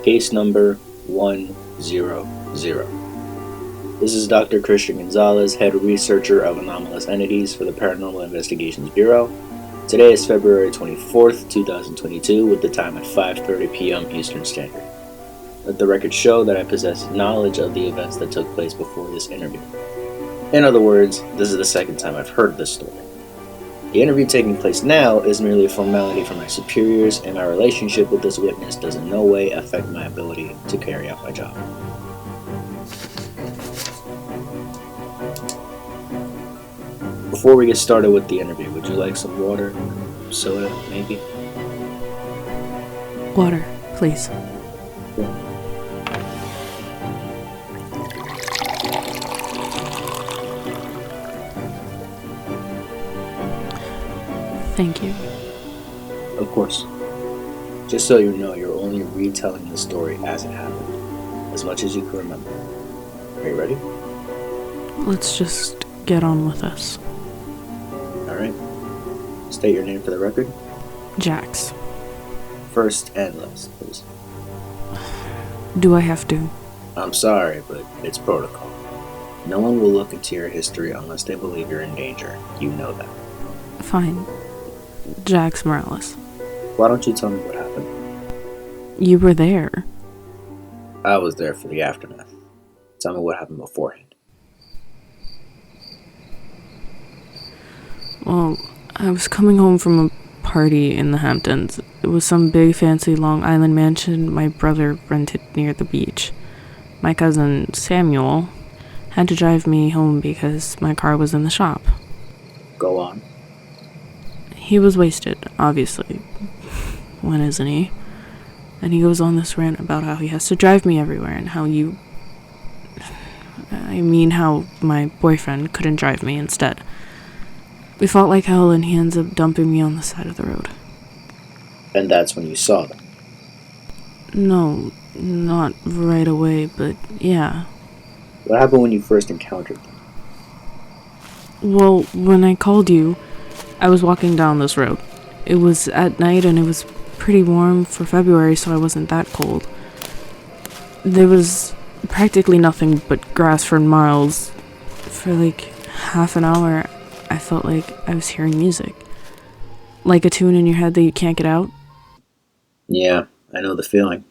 Case number 100. This is Dr. Christian Gonzalez, Head Researcher of Anomalous Entities for the Paranormal Investigations Bureau. Today is February 24th, 2022, with the time at 5:30 p.m. Eastern Standard. Let the record show that I possess knowledge of the events that took place before this interview. In other words, this is the second time I've heard this story. The interview taking place now is merely a formality for my superiors, and my relationship with this witness does in no way affect my ability to carry out my job. Before we get started with the interview, would you like some water? Soda, maybe? Water, please. Yeah. Thank you. Of course. Just so you know, you're only retelling the story as it happened, as much as you can remember. Are you ready? Let's just get on with this. Alright. State your name for the record. Jax. First and last, please. Do I have to? I'm sorry, but it's protocol. No one will look into your history unless they believe you're in danger. You know that. Fine. Jax Morales. Why don't you tell me what happened? You were there. I was there for the aftermath. Tell me what happened beforehand. Well, I was coming home from a party in the Hamptons. It was some big fancy Long Island mansion my brother rented near the beach. My cousin, Samuel, had to drive me home because my car was in the shop. Go on. He was wasted, obviously. When isn't he? And he goes on this rant about how he has to drive me everywhere and how my boyfriend couldn't drive me instead. We fought like hell and he ends up dumping me on the side of the road. And that's when you saw them? No, not right away, but yeah. What happened when you first encountered them? Well, when I called you, I was walking down this road. It was at night and it was pretty warm for February, so I wasn't that cold. There was practically nothing but grass for miles. For like half an hour, I felt like I was hearing music. Like a tune in your head that you can't get out. Yeah, I know the feeling.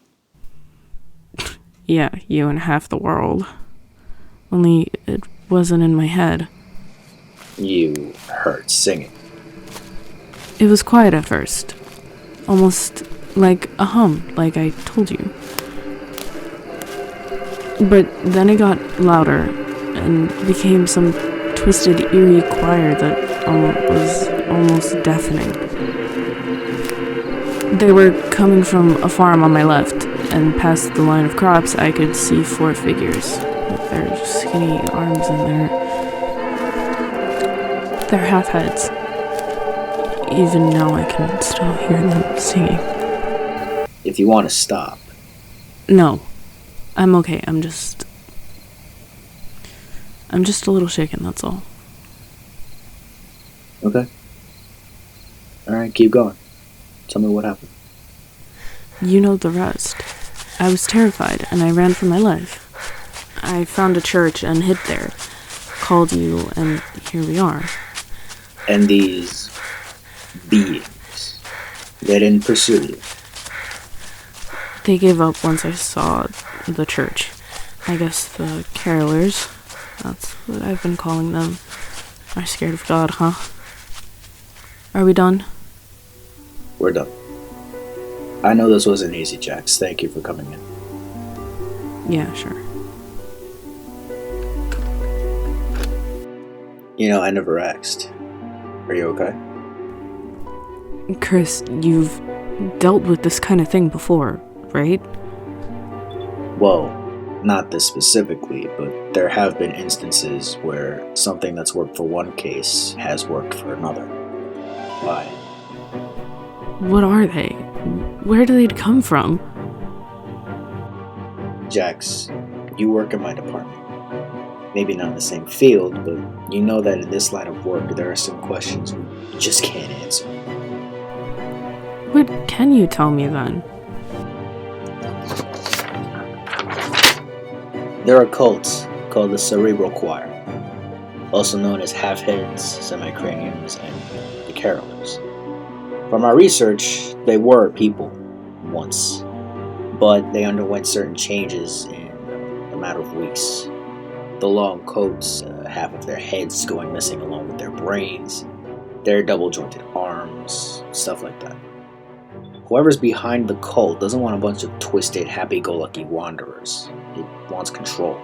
Yeah, you and half the world. Only it wasn't in my head. You heard singing. It was quiet at first. Almost like a hum, like I told you. But then it got louder and became some twisted, eerie choir that was almost deafening. They were coming from a farm on my left, and past the line of crops I could see 4 figures with their skinny arms and their half heads. Even now I can still hear them singing. If you want to stop. No, I'm okay. I'm just a little shaken, that's all. Okay. Alright, keep going. Tell me what happened. You know the rest. I was terrified, and I ran for my life. I found a church and hid there. Called you, and here we are. And these beings, they didn't pursue you? They gave up once I saw the church. I guess the carolers, that's what I've been calling them, are scared of God, huh? Are we done? We're done. I know this wasn't easy, Jax. Thank you for coming in. Yeah, sure. You know, I never asked. Are you okay? Chris, you've dealt with this kind of thing before, right? Well, not this specifically, but there have been instances where something that's worked for one case has worked for another. Why? What are they? Where do they come from? Jax, you work in my department. Maybe not in the same field, but you know that in this line of work there are some questions we just can't answer. What can you tell me then? There are cults called the Cerebral Choir, also known as half-heads, semi-craniums, and the carolers. From our research, they were people once, but they underwent certain changes in a matter of weeks. The long coats, half of their heads going missing along with their brains, their double jointed arms, stuff like that. Whoever's behind the cult doesn't want a bunch of twisted, happy go lucky wanderers. It wants control.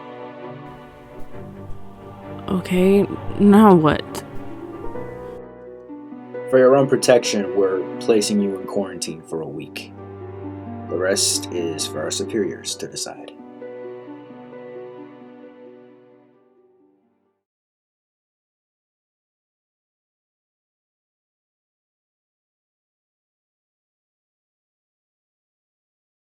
Okay, now what? For your own protection, we're placing you in quarantine for a week. The rest is for our superiors to decide.